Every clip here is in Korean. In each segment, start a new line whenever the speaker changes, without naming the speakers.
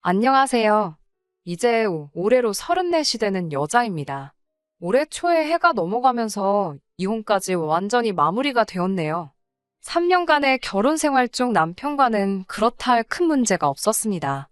안녕하세요. 이제 올해로 34이 되는 여자입니다. 올해 초에 해가 넘어가면서 이혼까지 완전히 마무리가 되었네요. 3년간의 결혼 생활 중 남편과는 그렇다 할 큰 문제가 없었습니다.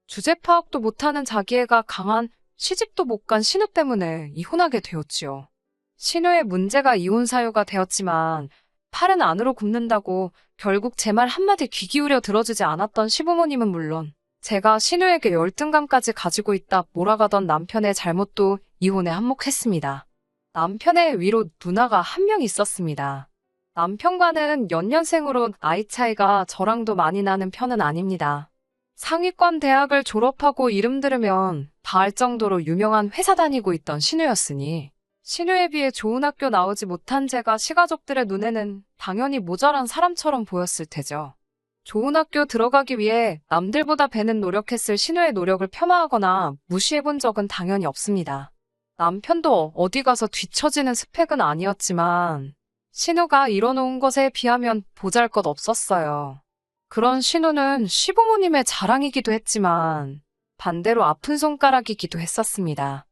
주제 파악도 못하는 자기애가 강한 시집도 못 간 신우 때문에 이혼하게 되었지요. 신우의 문제가 이혼 사유가 되었지만 팔은 안으로 굽는다고 결국 제 말 한마디 귀 기울여 들어주지 않았던 시부모님은 물론 제가 신우에게 열등감까지 가지고 있다 몰아가던 남편의 잘못도 이혼에 한몫했습니다. 남편의 위로 누나가 한 명 있었습니다. 남편과는 연년생으로 나이 차이가 저랑도 많이 나는 편은 아닙니다. 상위권 대학을 졸업하고 이름 들으면 다 알 정도로 유명한 회사 다니고 있던 신우였으니 신우에 비해 좋은 학교 나오지 못한 제가 시가족들의 눈에는 당연히 모자란 사람처럼 보였을 테죠. 좋은 학교 들어가기 위해 남들보다 배는 노력했을 신우의 노력을 폄하하거나 무시해본 적은 당연히 없습니다. 남편도 어디 가서 뒤처지는 스펙은 아니었지만 신우가 이뤄놓은 것에 비하면 보잘것 없었어요. 그런 신우는 시부모님의 자랑이기도 했지만 반대로 아픈 손가락이기도 했었습니다.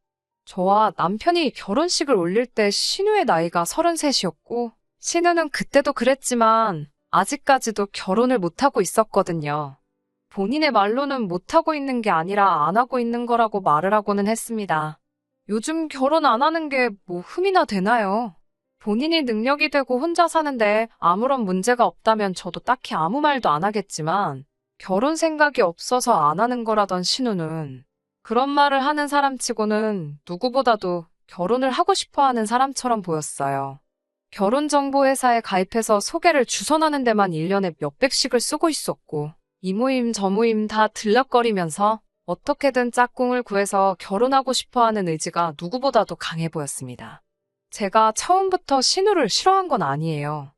저와 남편이 결혼식을 올릴 때 신우의 나이가 33이었고 신우는 그때도 그랬지만 아직까지도 결혼을 못하고 있었거든요. 본인의 말로는 못하고 있는 게 아니라 안 하고 있는 거라고 말을 하고는 했습니다. 요즘 결혼 안 하는 게 뭐 흠이나 되나요? 본인이 능력이 되고 혼자 사는데 아무런 문제가 없다면 저도 딱히 아무 말도 안 하겠지만 결혼 생각이 없어서 안 하는 거라던 신우는 그런 말을 하는 사람치고는 누구보다도 결혼을 하고 싶어 하는 사람처럼 보였어요. 결혼정보회사에 가입해서 소개를 주선하는 데만 1년에 몇백씩을 쓰고 있었고 이 모임 저 모임 다 들락거리면서 어떻게든 짝꿍을 구해서 결혼하고 싶어하는 의지가 누구보다도 강해 보였습니다. 제가 처음부터 신우를 싫어한 건 아니에요.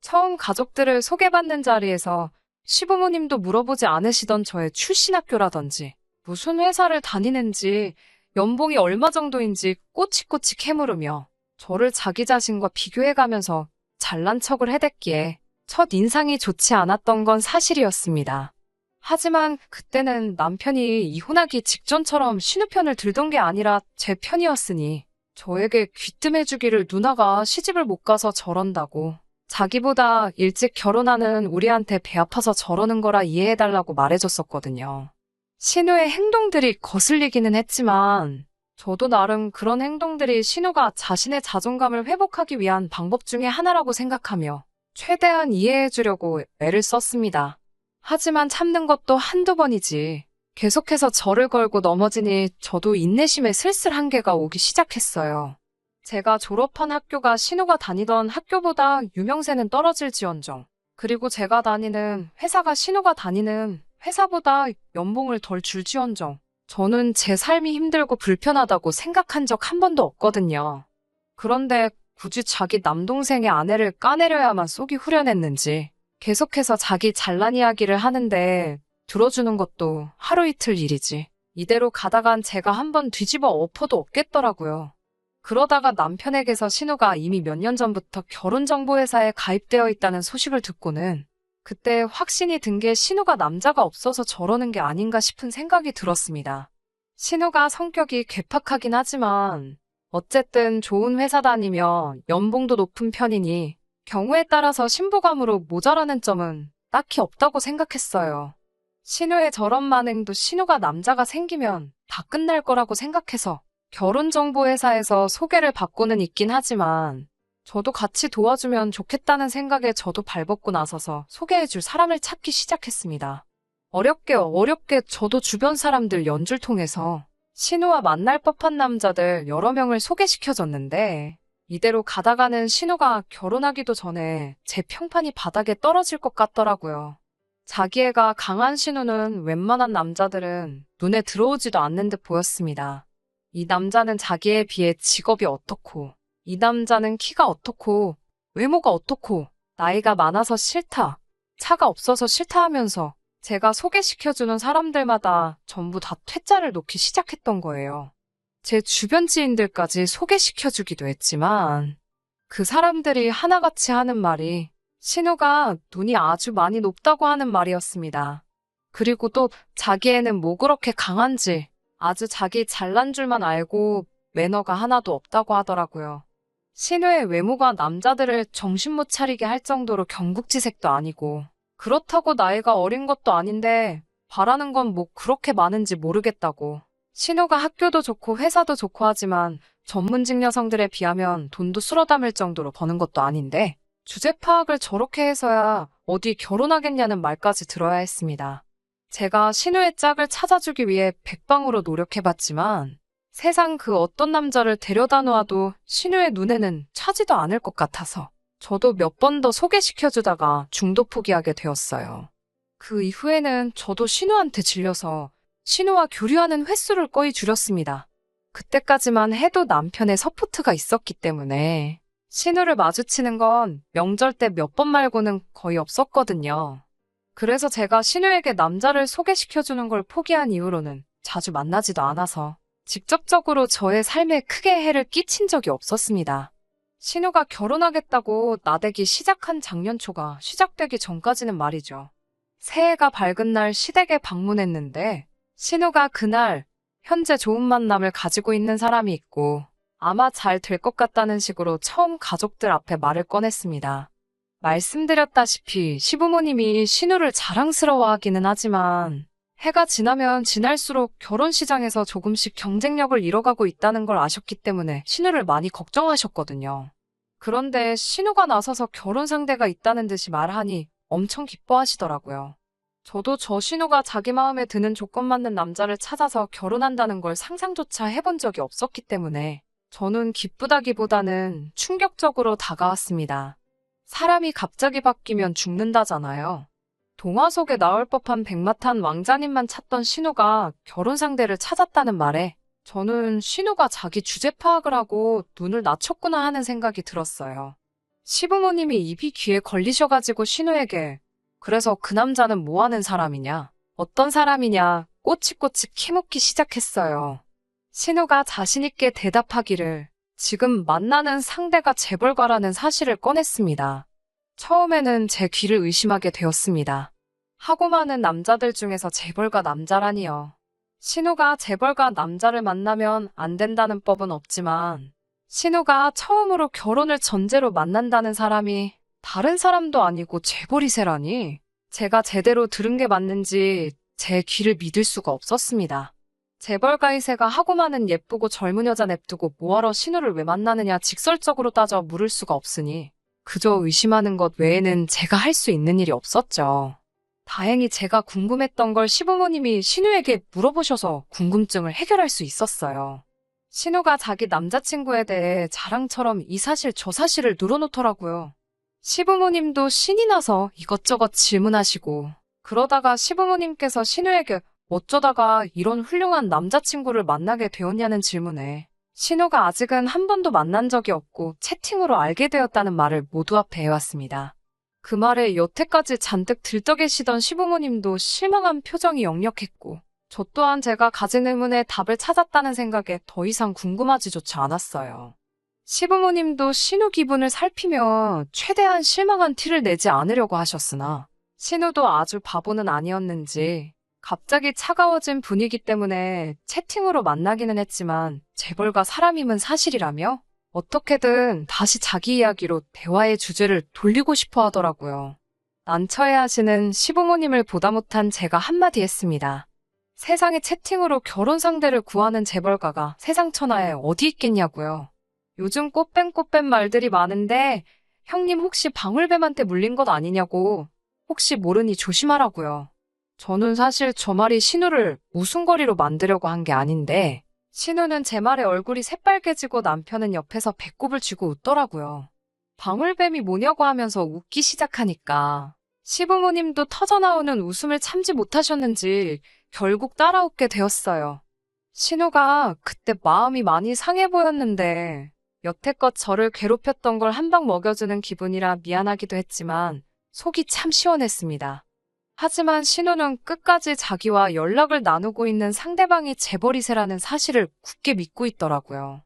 처음 가족들을 소개받는 자리에서 시부모님도 물어보지 않으시던 저의 출신 학교라든지 무슨 회사를 다니는지 연봉이 얼마 정도인지 꼬치꼬치 캐물으며 저를 자기 자신과 비교해가면서 잘난 척을 해댔기에 첫 인상이 좋지 않았던 건 사실이었습니다. 하지만 그때는 남편이 이혼하기 직전처럼 신우 편을 들던 게 아니라 제 편이었으니 저에게 귀뜸해주기를 누나가 시집을 못 가서 저런다고 자기보다 일찍 결혼하는 우리한테 배 아파서 저러는 거라 이해해달라고 말해줬었거든요. 신우의 행동들이 거슬리기는 했지만 저도 나름 그런 행동들이 신우가 자신의 자존감을 회복하기 위한 방법 중에 하나라고 생각하며 최대한 이해해주려고 애를 썼습니다. 하지만 참는 것도 한두 번이지 계속해서 저를 걸고 넘어지니 저도 인내심에 슬슬 한계가 오기 시작했어요. 제가 졸업한 학교가 신우가 다니던 학교보다 유명세는 떨어질지언정 그리고 제가 다니는 회사가 신우가 다니는 회사보다 연봉을 덜 줄지언정 저는 제 삶이 힘들고 불편하다고 생각한 적 한 번도 없거든요. 그런데 굳이 자기 남동생의 아내를 까내려야만 속이 후련했는지 계속해서 자기 잘난 이야기를 하는데 들어주는 것도 하루 이틀 일이지. 이대로 가다간 제가 한번 뒤집어 엎어도 없겠더라고요. 그러다가 남편에게서 신우가 이미 몇 년 전부터 결혼정보회사에 가입되어 있다는 소식을 듣고는 그때 확신이 든 게 신우가 남자가 없어서 저러는 게 아닌가 싶은 생각이 들었습니다. 신우가 성격이 괴팍하긴 하지만 어쨌든 좋은 회사 다니며 연봉도 높은 편이니 경우에 따라서 신부감으로 모자라는 점은 딱히 없다고 생각했어요. 신우의 저런 만행도 신우가 남자가 생기면 다 끝날 거라고 생각해서 결혼정보회사에서 소개를 받고는 있긴 하지만 저도 같이 도와주면 좋겠다는 생각에 저도 발벗고 나서서 소개해줄 사람을 찾기 시작했습니다. 어렵게 저도 주변 사람들 연줄 통해서 신우와 만날 법한 남자들 여러 명을 소개시켜줬는데 이대로 가다가는 신우가 결혼하기도 전에 제 평판이 바닥에 떨어질 것 같더라고요. 자기애가 강한 신우는 웬만한 남자들은 눈에 들어오지도 않는 듯 보였습니다. 이 남자는 자기에 비해 직업이 어떻고 이 남자는 키가 어떻고 외모가 어떻고 나이가 많아서 싫다, 차가 없어서 싫다 하면서 제가 소개시켜주는 사람들마다 전부 다 퇴짜를 놓기 시작했던 거예요. 제 주변 지인들까지 소개시켜주기도 했지만 그 사람들이 하나같이 하는 말이 신우가 눈이 아주 많이 높다고 하는 말이었습니다. 그리고 또 자기 애는 뭐 그렇게 강한지 아주 자기 잘난 줄만 알고 매너가 하나도 없다고 하더라고요. 신우의 외모가 남자들을 정신 못 차리게 할 정도로 경국지색도 아니고 그렇다고 나이가 어린 것도 아닌데 바라는 건 뭐 그렇게 많은지 모르겠다고. 신우가 학교도 좋고 회사도 좋고 하지만 전문직 여성들에 비하면 돈도 쓸어 담을 정도로 버는 것도 아닌데 주제 파악을 저렇게 해서야 어디 결혼하겠냐는 말까지 들어야 했습니다. 제가 신우의 짝을 찾아주기 위해 백방으로 노력해봤지만 세상 그 어떤 남자를 데려다 놓아도 신우의 눈에는 차지도 않을 것 같아서 저도 몇 번 더 소개시켜주다가 중도 포기하게 되었어요. 그 이후에는 저도 신우한테 질려서 신우와 교류하는 횟수를 거의 줄였습니다. 그때까지만 해도 남편의 서포트가 있었기 때문에 신우를 마주치는 건 명절 때 몇 번 말고는 거의 없었거든요. 그래서 제가 신우에게 남자를 소개시켜주는 걸 포기한 이후로는 자주 만나지도 않아서 직접적으로 저의 삶에 크게 해를 끼친 적이 없었습니다. 신우가 결혼하겠다고 나대기 시작한 작년 초가 시작되기 전까지는 말이죠. 새해가 밝은 날 시댁에 방문했는데 신우가 그날 현재 좋은 만남을 가지고 있는 사람이 있고 아마 잘 될 것 같다는 식으로 처음 가족들 앞에 말을 꺼냈습니다. 말씀드렸다시피 시부모님이 신우를 자랑스러워하기는 하지만 해가 지나면 지날수록 결혼 시장에서 조금씩 경쟁력을 잃어가고 있다는 걸 아셨기 때문에 신우를 많이 걱정하셨거든요. 그런데 신우가 나서서 결혼 상대가 있다는 듯이 말하니 엄청 기뻐하시더라고요. 저도 저 신우가 자기 마음에 드는 조건 맞는 남자를 찾아서 결혼한다는 걸 상상조차 해본 적이 없었기 때문에 저는 기쁘다기보다는 충격적으로 다가왔습니다. 사람이 갑자기 바뀌면 죽는다잖아요. 동화 속에 나올 법한 백마탄 왕자님만 찾던 신우가 결혼 상대를 찾았다는 말에 저는 신우가 자기 주제 파악을 하고 눈을 낮췄구나 하는 생각이 들었어요. 시부모님이 입이 귀에 걸리셔가지고 신우에게 그래서 그 남자는 뭐 하는 사람이냐? 어떤 사람이냐? 꼬치꼬치 캐묻기 시작했어요. 신우가 자신있게 대답하기를 지금 만나는 상대가 재벌가라는 사실을 꺼냈습니다. 처음에는 제 귀를 의심하게 되었습니다. 하고 많은 남자들 중에서 재벌가 남자라니요. 신우가 재벌가 남자를 만나면 안 된다는 법은 없지만 신우가 처음으로 결혼을 전제로 만난다는 사람이 다른 사람도 아니고 재벌이세라니 제가 제대로 들은 게 맞는지 제 귀를 믿을 수가 없었습니다. 재벌가이세가 하고 많은 예쁘고 젊은 여자 냅두고 뭐하러 신우를 왜 만나느냐 직설적으로 따져 물을 수가 없으니 그저 의심하는 것 외에는 제가 할 수 있는 일이 없었죠. 다행히 제가 궁금했던 걸 시부모님이 신우에게 물어보셔서 궁금증을 해결할 수 있었어요. 신우가 자기 남자친구에 대해 자랑처럼 이 사실 저 사실을 늘어놓더라고요. 시부모님도 신이 나서 이것저것 질문하시고 그러다가 시부모님께서 신우에게 어쩌다가 이런 훌륭한 남자친구를 만나게 되었냐는 질문에 신우가 아직은 한 번도 만난 적이 없고 채팅으로 알게 되었다는 말을 모두 앞에 해왔습니다. 그 말에 여태까지 잔뜩 들떠계시던 시부모님도 실망한 표정이 역력했고 저 또한 제가 가진 의문에 답을 찾았다는 생각에 더 이상 궁금하지조차 않았어요. 시부모님도 신우 기분을 살피며 최대한 실망한 티를 내지 않으려고 하셨으나 신우도 아주 바보는 아니었는지 갑자기 차가워진 분위기 때문에 채팅으로 만나기는 했지만 재벌가 사람임은 사실이라며 어떻게든 다시 자기 이야기로 대화의 주제를 돌리고 싶어 하더라고요. 난처해하시는 시부모님을 보다 못한 제가 한마디 했습니다. 세상에 채팅으로 결혼 상대를 구하는 재벌가가 세상 천하에 어디 있겠냐고요. 요즘 꽃뱀 말들이 많은데 형님 혹시 방울뱀한테 물린 것 아니냐고 혹시 모르니 조심하라고요. 저는 사실 저 말이 신우를 웃음거리로 만들려고 한 게 아닌데 신우는 제 말에 얼굴이 새빨개지고 남편은 옆에서 배꼽을 쥐고 웃더라고요. 방울뱀이 뭐냐고 하면서 웃기 시작하니까 시부모님도 터져나오는 웃음을 참지 못하셨는지 결국 따라 웃게 되었어요. 신우가 그때 마음이 많이 상해 보였는데 여태껏 저를 괴롭혔던 걸 한 방 먹여주는 기분이라 미안하기도 했지만 속이 참 시원했습니다. 하지만 신우는 끝까지 자기와 연락을 나누고 있는 상대방이 재벌이세라는 사실을 굳게 믿고 있더라고요.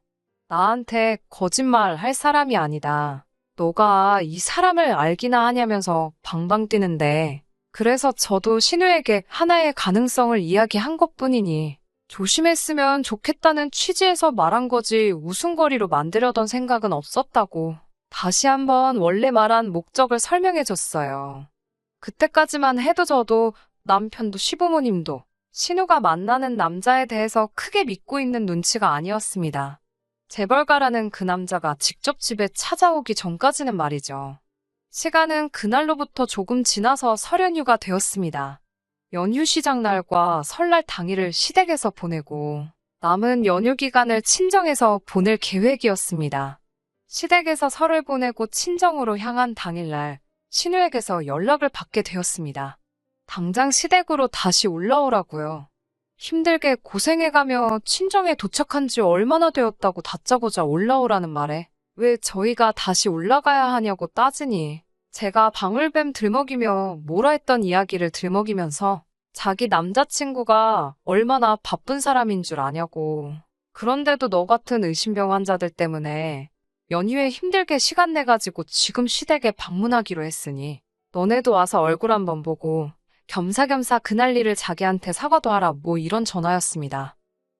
나한테 거짓말 할 사람이 아니다. 너가 이 사람을 알기나 하냐면서 방방 뛰는데 그래서 저도 신우에게 하나의 가능성을 이야기한 것뿐이니 조심했으면 좋겠다는 취지에서 말한 거지 웃음거리로 만들려던 생각은 없었다고 다시 한번 원래 말한 목적을 설명해 줬어요. 그때까지만 해도 저도 남편도 시부모님도 신우가 만나는 남자에 대해서 크게 믿고 있는 눈치가 아니었습니다. 재벌가라는 그 남자가 직접 집에 찾아오기 전까지는 말이죠. 시간은 그날로부터 조금 지나서 설 연휴가 되었습니다. 연휴 시작 날과 설날 당일을 시댁에서 보내고 남은 연휴 기간을 친정에서 보낼 계획이었습니다. 시댁에서 설을 보내고 친정으로 향한 당일날 신우에게서 연락을 받게 되었습니다. 당장 시댁으로 다시 올라오라고요. 힘들게 고생해가며 친정에 도착한 지 얼마나 되었다고 다짜고짜 올라오라는 말에 왜 저희가 다시 올라가야 하냐고 따지니 제가 방울뱀 들먹이며 뭐라 했던 이야기를 들먹이면서 자기 남자친구가 얼마나 바쁜 사람인 줄 아냐고. 그런데도 너 같은 의심병 환자들 때문에 연휴에 힘들게 시간 내가지고 지금 시댁에 방문하기로 했으니 너네도 와서 얼굴 한번 보고 겸사겸사 그날 일을 자기한테 사과도 하라 뭐 이런 전화였습니다.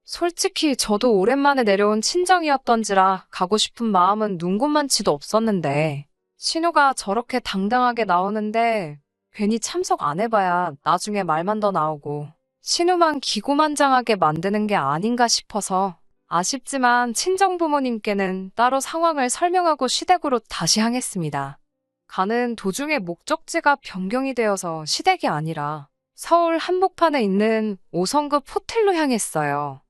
솔직히 저도 오랜만에 내려온 친정이었던지라 가고 싶은 마음은 눈곱만치도 없었는데 신우가 저렇게 당당하게 나오는데 괜히 참석 안 해봐야 나중에 말만 더 나오고 신우만 기고만장하게 만드는 게 아닌가 싶어서 아쉽지만 친정부모님께는 따로 상황을 설명하고 시댁으로 다시 향했습니다. 가는 도중에 목적지가 변경이 되어서 시댁이 아니라 서울 한복판에 있는 5성급 호텔로 향했어요.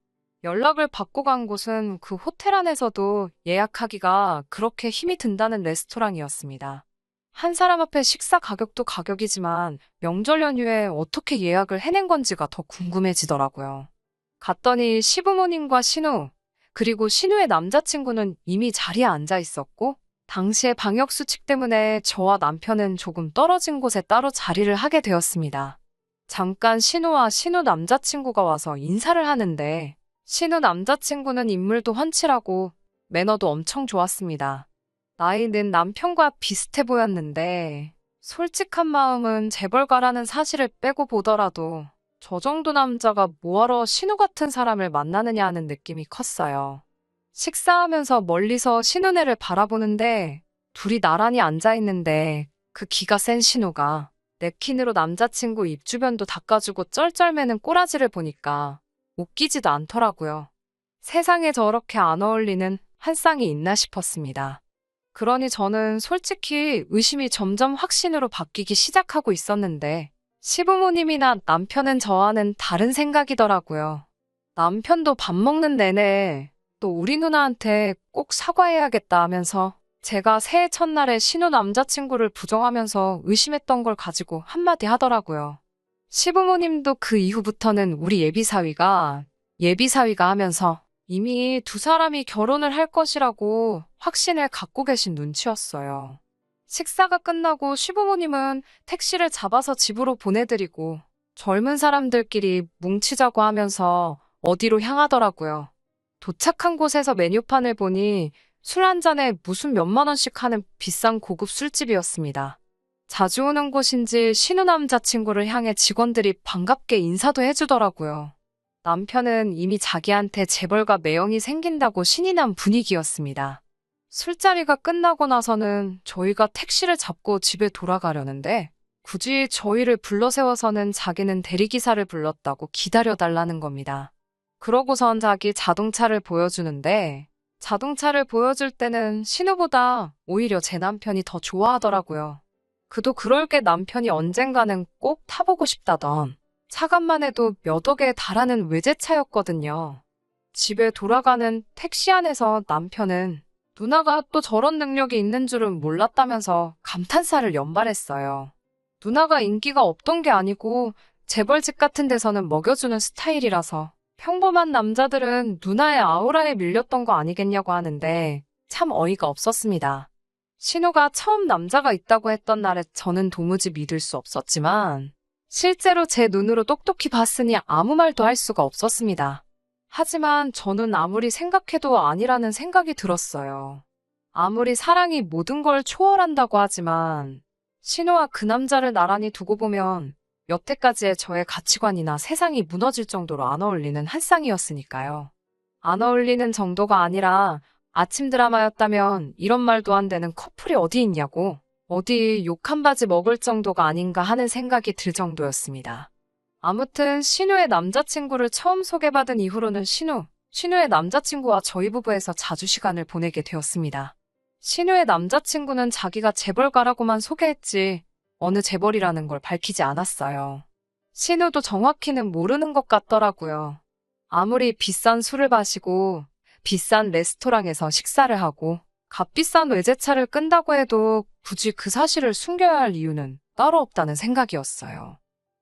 연락을 받고 간 곳은 그 호텔 안에서도 예약하기가 그렇게 힘이 든다는 레스토랑이었습니다. 한 사람 앞에 식사 가격도 가격이지만 명절 연휴에 어떻게 예약을 해낸 건지가 더 궁금해지더라고요. 갔더니 시부모님과 신우, 그리고 신우의 남자친구는 이미 자리에 앉아 있었고 당시에 방역수칙 때문에 저와 남편은 조금 떨어진 곳에 따로 자리를 하게 되었습니다. 잠깐 신우와 신우 남자친구가 와서 인사를 하는데 신우 남자친구는 인물도 훤칠하고 매너도 엄청 좋았습니다. 나이는 남편과 비슷해 보였는데 솔직한 마음은 재벌가라는 사실을 빼고 보더라도 저 정도 남자가 뭐하러 신우 같은 사람을 만나느냐 하는 느낌이 컸어요. 식사하면서 멀리서 신우네를 바라보는데 둘이 나란히 앉아있는데 그 기가 센 신우가 냅킨으로 남자친구 입 주변도 닦아주고 쩔쩔매는 꼬라지를 보니까 웃기지도 않더라고요. 세상에 저렇게 안 어울리는 한 쌍이 있나 싶었습니다. 그러니 저는 솔직히 의심이 점점 확신으로 바뀌기 시작하고 있었는데 시부모님이나 남편은 저와는 다른 생각이더라고요. 남편도 밥 먹는 내내 또 우리 누나한테 꼭 사과해야겠다 하면서 제가 새해 첫날에 신우 남자친구를 부정하면서 의심했던 걸 가지고 한마디 하더라고요. 시부모님도 그 이후부터는 우리 예비사위가 하면서 이미 두 사람이 결혼을 할 것이라고 확신을 갖고 계신 눈치였어요. 식사가 끝나고 시부모님은 택시를 잡아서 집으로 보내드리고 젊은 사람들끼리 뭉치자고 하면서 어디로 향하더라고요. 도착한 곳에서 메뉴판을 보니 술 한 잔에 무슨 몇만 원씩 하는 비싼 고급 술집이었습니다. 자주 오는 곳인지 신우 남자친구를 향해 직원들이 반갑게 인사도 해주더라고요. 남편은 이미 자기한테 재벌가 매형이 생긴다고 신이 난 분위기였습니다. 술자리가 끝나고 나서는 저희가 택시를 잡고 집에 돌아가려는데 굳이 저희를 불러세워서는 자기는 대리기사를 불렀다고 기다려달라는 겁니다. 그러고선 자기 자동차를 보여주는데 자동차를 보여줄 때는 신우보다 오히려 제 남편이 더 좋아하더라고요. 그도 그럴 게 남편이 언젠가는 꼭 타보고 싶다던 차값만 해도 몇 억에 달하는 외제차였거든요. 집에 돌아가는 택시 안에서 남편은 누나가 또 저런 능력이 있는 줄은 몰랐다면서 감탄사를 연발했어요. 누나가 인기가 없던 게 아니고 재벌집 같은 데서는 먹여주는 스타일이라서 평범한 남자들은 누나의 아우라에 밀렸던 거 아니겠냐고 하는데 참 어이가 없었습니다. 신우가 처음 남자가 있다고 했던 날에 저는 도무지 믿을 수 없었지만 실제로 제 눈으로 똑똑히 봤으니 아무 말도 할 수가 없었습니다. 하지만 저는 아무리 생각해도 아니라는 생각이 들었어요. 아무리 사랑이 모든 걸 초월한다고 하지만 신우와 그 남자를 나란히 두고 보면 여태까지의 저의 가치관이나 세상이 무너질 정도로 안 어울리는 한 쌍이었으니까요. 안 어울리는 정도가 아니라 아침 드라마였다면 이런 말도 안 되는 커플이 어디 있냐고, 어디 욕 한 바지 먹을 정도가 아닌가 하는 생각이 들 정도였습니다. 아무튼 신우의 남자친구를 처음 소개받은 이후로는 신우의 남자친구와 저희 부부에서 자주 시간을 보내게 되었습니다. 신우의 남자친구는 자기가 재벌가라고만 소개했지 어느 재벌이라는 걸 밝히지 않았어요. 신우도 정확히는 모르는 것 같더라고요. 아무리 비싼 술을 마시고 비싼 레스토랑에서 식사를 하고 값비싼 외제차를 끈다고 해도 굳이 그 사실을 숨겨야 할 이유는 따로 없다는 생각이었어요.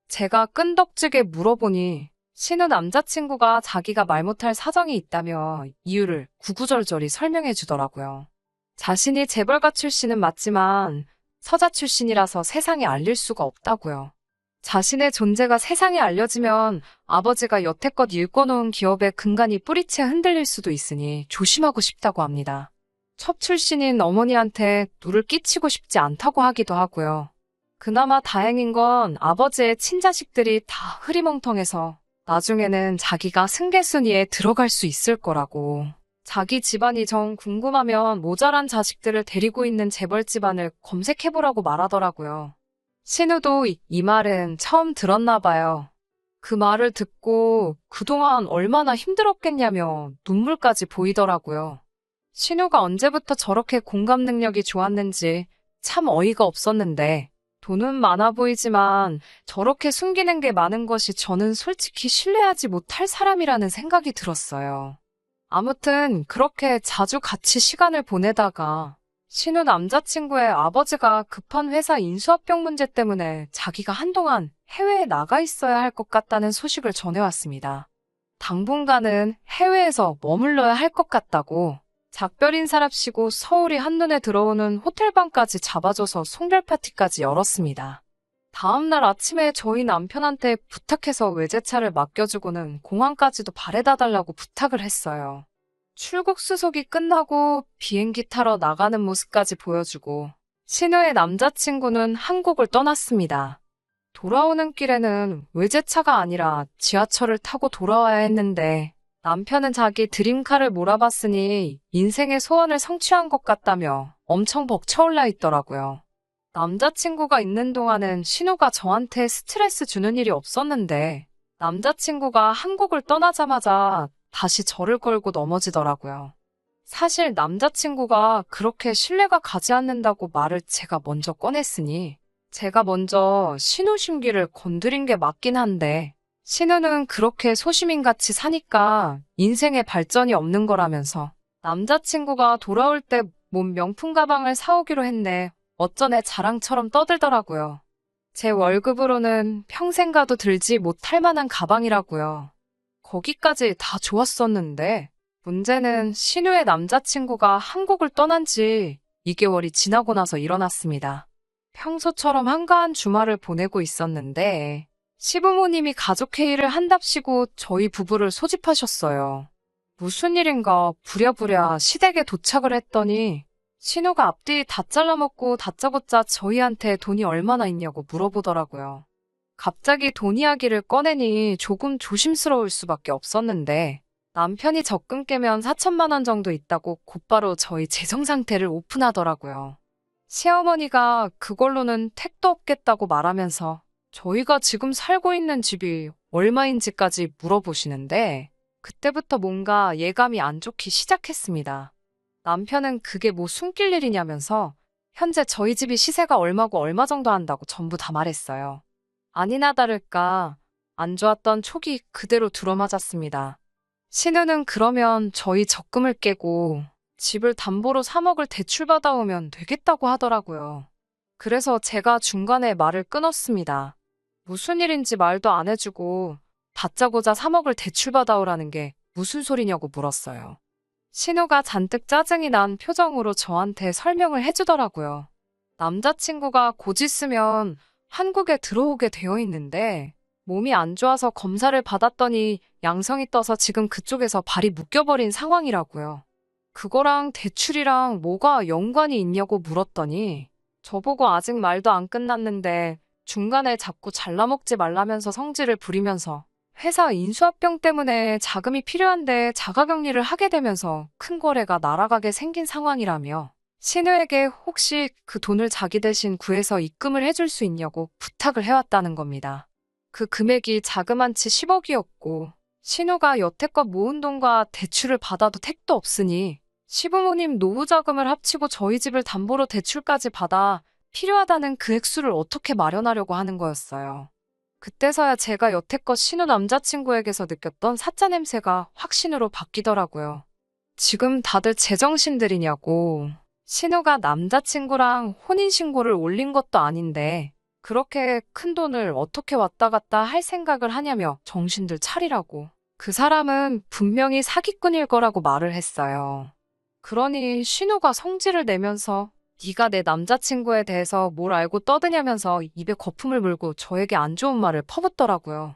제가 끈덕지게 물어보니 신우 남자친구가 자기가 말 못할 사정이 있다며 이유를 구구절절히 설명해 주더라고요. 자신이 재벌가 출신은 맞지만 서자 출신이라서 세상에 알릴 수가 없다고요. 자신의 존재가 세상에 알려지면 아버지가 여태껏 일궈놓은 기업의 근간이 뿌리채 흔들릴 수도 있으니 조심하고 싶다고 합니다. 첩 출신인 어머니한테 누를 끼치고 싶지 않다고 하기도 하고요. 그나마 다행인 건 아버지의 친자식들이 다 흐리멍텅해서 나중에는 자기가 승계순위에 들어갈 수 있을 거라고. 자기 집안이 정 궁금하면 모자란 자식들을 데리고 있는 재벌 집안을 검색해보라고 말하더라고요. 신우도 이 말은 처음 들었나 봐요. 그 말을 듣고 그동안 얼마나 힘들었겠냐며 눈물까지 보이더라고요. 신우가 언제부터 저렇게 공감 능력이 좋았는지 참 어이가 없었는데 돈은 많아 보이지만 저렇게 숨기는 게 많은 것이 저는 솔직히 신뢰하지 못할 사람이라는 생각이 들었어요. 아무튼 그렇게 자주 같이 시간을 보내다가 신우 남자친구의 아버지가 급한 회사 인수합병 문제 때문에 자기가 한동안 해외에 나가 있어야 할 것 같다는 소식을 전해왔습니다. 당분간은 해외에서 머물러야 할 것 같다고 작별 인사랍시고 서울이 한눈에 들어오는 호텔방까지 잡아줘서 송별 파티까지 열었습니다. 다음날 아침에 저희 남편한테 부탁해서 외제차를 맡겨주고는 공항까지도 바래다 달라고 부탁을 했어요. 출국 수속이 끝나고 비행기 타러 나가는 모습까지 보여주고 신우의 남자친구는 한국을 떠났습니다. 돌아오는 길에는 외제차가 아니라 지하철을 타고 돌아와야 했는데 남편은 자기 드림카를 몰아봤으니 인생의 소원을 성취한 것 같다며 엄청 벅차올라 있더라고요. 남자친구가 있는 동안은 신우가 저한테 스트레스 주는 일이 없었는데 남자친구가 한국을 떠나자마자 다시 저를 걸고 넘어지더라고요. 사실 남자친구가 그렇게 신뢰가 가지 않는다고 말을 제가 먼저 꺼냈으니 제가 먼저 신우 심기를 건드린 게 맞긴 한데 신우는 그렇게 소시민같이 사니까 인생에 발전이 없는 거라면서 남자친구가 돌아올 때 몸 명품 가방을 사오기로 했네. 어쩌네 자랑처럼 떠들더라고요. 제 월급으로는 평생 가도 들지 못할 만한 가방이라고요. 거기까지 다 좋았었는데 문제는 신우의 남자친구가 한국을 떠난 지 2개월이 지나고 나서 일어났습니다. 평소처럼 한가한 주말을 보내고 있었는데 시부모님이 가족회의를 한답시고 저희 부부를 소집하셨어요. 무슨 일인가 부랴부랴 시댁에 도착을 했더니 신우가 앞뒤 다 잘라먹고 다짜고짜 저희한테 돈이 얼마나 있냐고 물어보더라고요. 갑자기 돈 이야기를 꺼내니 조금 조심스러울 수밖에 없었는데 남편이 적금 깨면 4천만 원 정도 있다고 곧바로 저희 재정 상태를 오픈하더라고요. 시어머니가 그걸로는 택도 없겠다고 말하면서 저희가 지금 살고 있는 집이 얼마인지까지 물어보시는데 그때부터 뭔가 예감이 안 좋기 시작했습니다. 남편은 그게 뭐 숨길 일이냐면서 현재 저희 집이 시세가 얼마고 얼마 정도 한다고 전부 다 말했어요. 아니나 다를까 안 좋았던 촉이 그대로 들어맞았습니다. 신우는 그러면 저희 적금을 깨고 집을 담보로 3억을 대출받아오면 되겠다고 하더라고요. 그래서 제가 중간에 말을 끊었습니다. 무슨 일인지 말도 안 해주고 다짜고짜 3억을 대출받아오라는 게 무슨 소리냐고 물었어요. 신우가 잔뜩 짜증이 난 표정으로 저한테 설명을 해주더라고요. 남자친구가 곧 있으면 한국에 들어오게 되어 있는데 몸이 안 좋아서 검사를 받았더니 양성이 떠서 지금 그쪽에서 발이 묶여버린 상황이라고요. 그거랑 대출이랑 뭐가 연관이 있냐고 물었더니 저보고 아직 말도 안 끝났는데 중간에 자꾸 잘라먹지 말라면서 성질을 부리면서 회사 인수합병 때문에 자금이 필요한데 자가격리를 하게 되면서 큰 거래가 날아가게 생긴 상황이라며 신우에게 혹시 그 돈을 자기 대신 구해서 입금을 해줄 수 있냐고 부탁을 해왔다는 겁니다. 그 금액이 자그만치 10억이었고 신우가 여태껏 모은 돈과 대출을 받아도 택도 없으니 시부모님 노후 자금을 합치고 저희 집을 담보로 대출까지 받아 필요하다는 그 액수를 어떻게 마련하려고 하는 거였어요. 그때서야 제가 여태껏 신우 남자친구에게서 느꼈던 사짜 냄새가 확신으로 바뀌더라고요. 지금 다들 제정신들이냐고. 신우가 남자친구랑 혼인신고를 올린 것도 아닌데 그렇게 큰 돈을 어떻게 왔다 갔다 할 생각을 하냐며 정신들 차리라고. 그 사람은 분명히 사기꾼일 거라고 말을 했어요. 그러니 신우가 성질을 내면서 네가 내 남자친구에 대해서 뭘 알고 떠드냐면서 입에 거품을 물고 저에게 안 좋은 말을 퍼붓더라고요.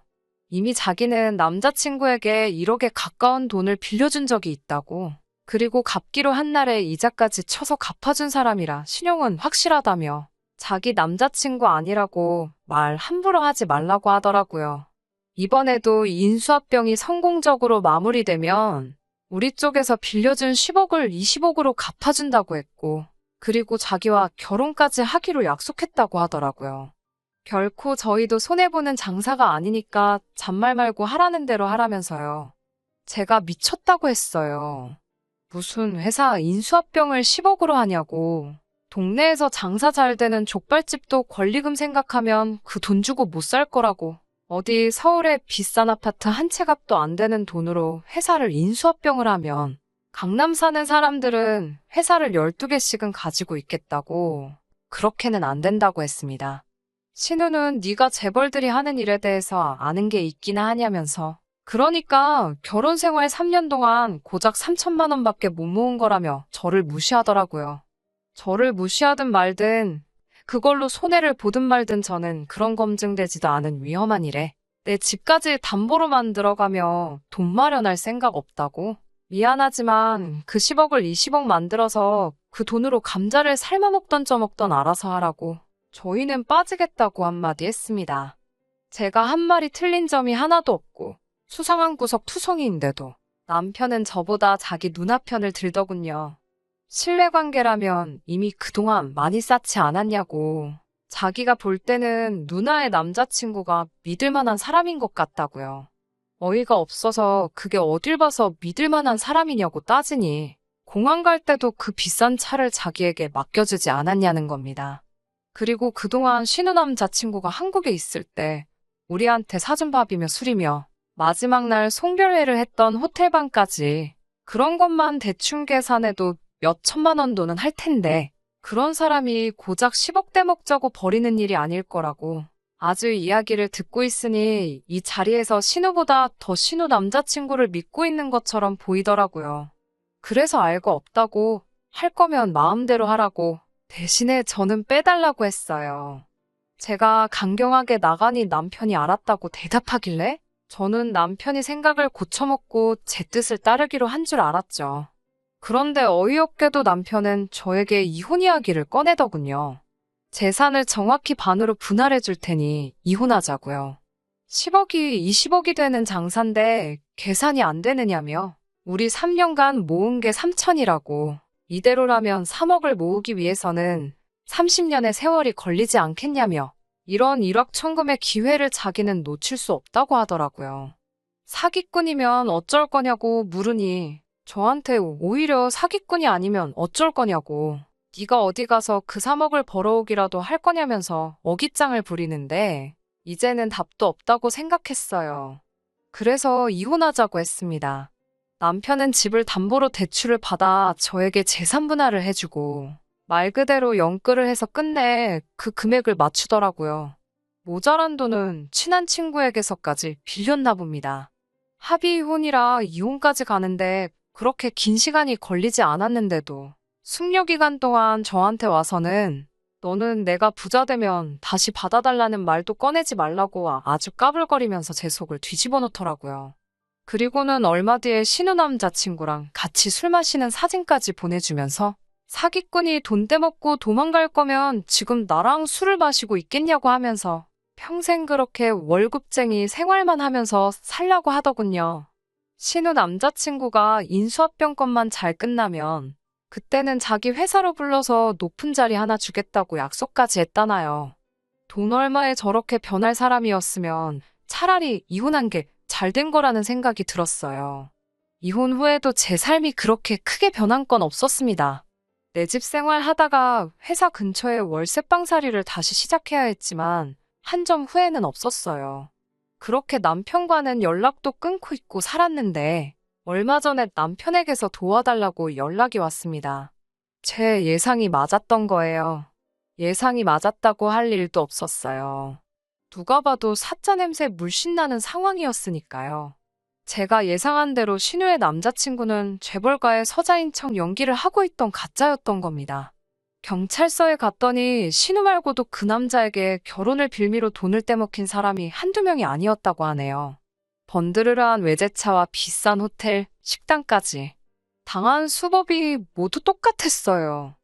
이미 자기는 남자친구에게 1억에 가까운 돈을 빌려준 적이 있다고. 그리고 갚기로 한 날에 이자까지 쳐서 갚아준 사람이라 신용은 확실하다며 자기 남자친구 아니라고 말 함부로 하지 말라고 하더라고요. 이번에도 인수합병이 성공적으로 마무리되면 우리 쪽에서 빌려준 10억을 20억으로 갚아준다고 했고 그리고 자기와 결혼까지 하기로 약속했다고 하더라고요. 결코 저희도 손해보는 장사가 아니니까 잔말 말고 하라는 대로 하라면서요. 제가 미쳤다고 했어요. 무슨 회사 인수합병을 10억으로 하냐고. 동네에서 장사 잘 되는 족발집도 권리금 생각하면 그 돈 주고 못 살 거라고. 어디 서울의 비싼 아파트 한 채 값도 안 되는 돈으로 회사를 인수합병을 하면 강남 사는 사람들은 회사를 12개씩은 가지고 있겠다고. 그렇게는 안 된다고 했습니다. 신우는 네가 재벌들이 하는 일에 대해서 아는 게 있기나 하냐면서 그러니까 결혼 생활 3년 동안 고작 3천만 원밖에 못 모은 거라며 저를 무시하더라고요. 저를 무시하든 말든 그걸로 손해를 보든 말든 저는 그런 검증되지도 않은 위험한 일에 내 집까지 담보로만 들어가며 돈 마련할 생각 없다고. 미안하지만 그 10억을 20억 만들어서 그 돈으로 감자를 삶아 먹던 쪄먹던 알아서 하라고. 저희는 빠지겠다고 한마디 했습니다. 제가 한 말이 틀린 점이 하나도 없고 수상한 구석 투성이인데도 남편은 저보다 자기 누나 편을 들더군요. 신뢰관계라면 이미 그동안 많이 쌓지 않았냐고. 자기가 볼 때는 누나의 남자친구가 믿을 만한 사람인 것 같다고요. 어이가 없어서 그게 어딜 봐서 믿을 만한 사람이냐고 따지니 공항 갈 때도 그 비싼 차를 자기에게 맡겨주지 않았냐는 겁니다. 그리고 그동안 신우 남자친구가 한국에 있을 때 우리한테 사준 밥이며 술이며 마지막 날 송별회를 했던 호텔방까지 그런 것만 대충 계산해도 몇 천만 원 돈은 할 텐데 그런 사람이 고작 10억대 먹자고 버리는 일이 아닐 거라고. 아주 이야기를 듣고 있으니 이 자리에서 신우보다 더 신우 남자친구를 믿고 있는 것처럼 보이더라고요. 그래서 알고 없다고 할 거면 마음대로 하라고 대신에 저는 빼달라고 했어요. 제가 강경하게 나가니 남편이 알았다고 대답하길래 저는 남편이 생각을 고쳐먹고 제 뜻을 따르기로 한 줄 알았죠. 그런데 어이없게도 남편은 저에게 이혼 이야기를 꺼내더군요. 재산을 정확히 반으로 분할해 줄 테니 이혼하자고요. 10억이 20억이 되는 장사인데 계산이 안 되느냐며 우리 3년간 모은 게 3천이라고. 이대로라면 3억을 모으기 위해서는 30년의 세월이 걸리지 않겠냐며 이런 일확천금의 기회를 자기는 놓칠 수 없다고 하더라고요. 사기꾼이면 어쩔 거냐고 물으니 저한테 오히려 사기꾼이 아니면 어쩔 거냐고. 네가 어디 가서 그 3억을 벌어오기라도 할 거냐면서 어깃장을 부리는데 이제는 답도 없다고 생각했어요. 그래서 이혼하자고 했습니다. 남편은 집을 담보로 대출을 받아 저에게 재산 분할을 해주고 말 그대로 연끌을 해서 끝내 그 금액을 맞추더라고요. 모자란 돈은 친한 친구에게서까지 빌렸나 봅니다. 합의 이혼이라 이혼까지 가는데 그렇게 긴 시간이 걸리지 않았는데도 숙려 기간 동안 저한테 와서는 너는 내가 부자 되면 다시 받아달라는 말도 꺼내지 말라고 아주 까불거리면서 제 속을 뒤집어 놓더라고요. 그리고는 얼마 뒤에 신우 남자친구랑 같이 술 마시는 사진까지 보내주면서 사기꾼이 돈 떼먹고 도망갈 거면 지금 나랑 술을 마시고 있겠냐고 하면서 평생 그렇게 월급쟁이 생활만 하면서 살려고 하더군요. 신우 남자친구가 인수합병건만 잘 끝나면 그때는 자기 회사로 불러서 높은 자리 하나 주겠다고 약속까지 했다나요. 돈 얼마에 저렇게 변할 사람이었으면 차라리 이혼한 게 잘 된 거라는 생각이 들었어요. 이혼 후에도 제 삶이 그렇게 크게 변한 건 없었습니다. 내 집 생활 하다가 회사 근처에 월세방살이를 다시 시작해야 했지만 한 점 후회는 없었어요. 그렇게 남편과는 연락도 끊고 있고 살았는데 얼마 전에 남편에게서 도와달라고 연락이 왔습니다. 제 예상이 맞았던 거예요. 예상이 맞았다고 할 일도 없었어요. 누가 봐도 사짜 냄새 물씬 나는 상황이었으니까요. 제가 예상한 대로 신우의 남자친구는 재벌가의 서자인 척 연기를 하고 있던 가짜였던 겁니다. 경찰서에 갔더니 신우 말고도 그 남자에게 결혼을 빌미로 돈을 떼먹힌 사람이 한두 명이 아니었다고 하네요. 번드르르한 외제차와 비싼 호텔, 식당까지. 당한 수법이 모두 똑같았어요.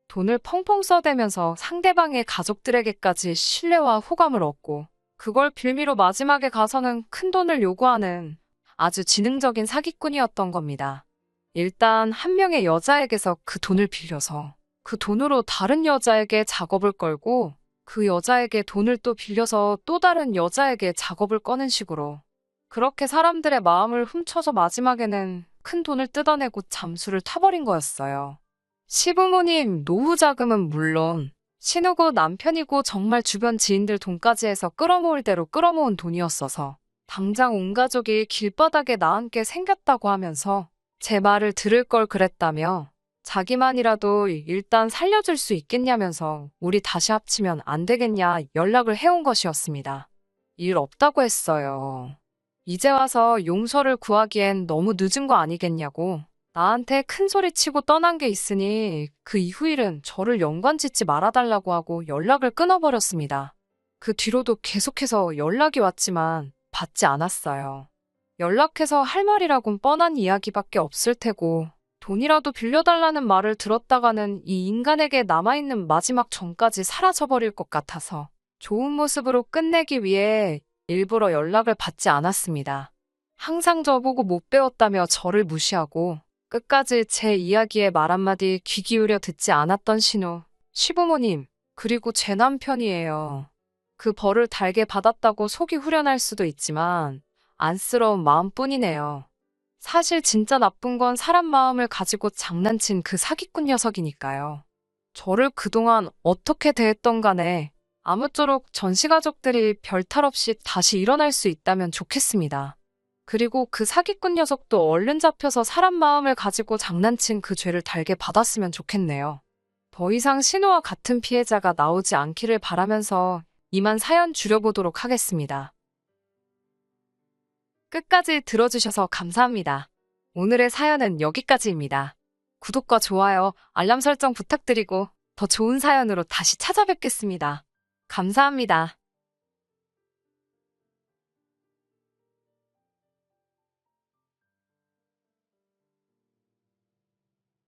돈을 펑펑 써대면서 상대방의 가족들에게까지 신뢰와 호감을 얻고 그걸 빌미로 마지막에 가서는 큰 돈을 요구하는 아주 지능적인 사기꾼이었던 겁니다. 일단 한 명의 여자에게서 그 돈을 빌려서 그 돈으로 다른 여자에게 작업을 걸고 그 여자에게 돈을 또 빌려서 또 다른 여자에게 작업을 꺼는 식으로 그렇게 사람들의 마음을 훔쳐서 마지막에는 큰 돈을 뜯어내고 잠수를 타버린 거였어요. 시부모님 노후 자금은 물론 신우고 남편이고 정말 주변 지인들 돈까지 해서 끌어모을 대로 끌어모은 돈이었어서 당장 온 가족이 길바닥에 나앉게 생겼다고 하면서 제 말을 들을 걸 그랬다며 자기만이라도 일단 살려줄 수 있겠냐면서 우리 다시 합치면 안 되겠냐 연락을 해온 것이었습니다. 일 없다고 했어요. 이제 와서 용서를 구하기엔 너무 늦은 거 아니겠냐고 나한테 큰 소리 치고 떠난 게 있으니 그 이후 일은 저를 연관짓지 말아달라고 하고 연락을 끊어버렸습니다. 그 뒤로도 계속해서 연락이 왔지만 받지 않았어요. 연락해서 할 말이라곤 뻔한 이야기밖에 없을 테고 돈이라도 빌려달라는 말을 들었다가는 이 인간에게 남아있는 마지막 정까지 사라져버릴 것 같아서 좋은 모습으로 끝내기 위해 일부러 연락을 받지 않았습니다. 항상 저보고 못 배웠다며 저를 무시하고 끝까지 제 이야기에 말 한마디 귀 기울여 듣지 않았던 신우, 시부모님, 그리고 제 남편이에요. 그 벌을 달게 받았다고 속이 후련할 수도 있지만 안쓰러운 마음뿐이네요. 사실 진짜 나쁜 건 사람 마음을 가지고 장난친 그 사기꾼 녀석이니까요. 저를 그동안 어떻게 대했던 간에 아무쪼록 전시가족들이 별탈 없이 다시 일어날 수 있다면 좋겠습니다. 그리고 그 사기꾼 녀석도 얼른 잡혀서 사람 마음을 가지고 장난친 그 죄를 달게 받았으면 좋겠네요. 더 이상 신우와 같은 피해자가 나오지 않기를 바라면서 이만 사연 줄여보도록 하겠습니다. 끝까지 들어주셔서 감사합니다. 오늘의 사연은 여기까지입니다. 구독과 좋아요, 알람 설정 부탁드리고 더 좋은 사연으로 다시 찾아뵙겠습니다. 감사합니다.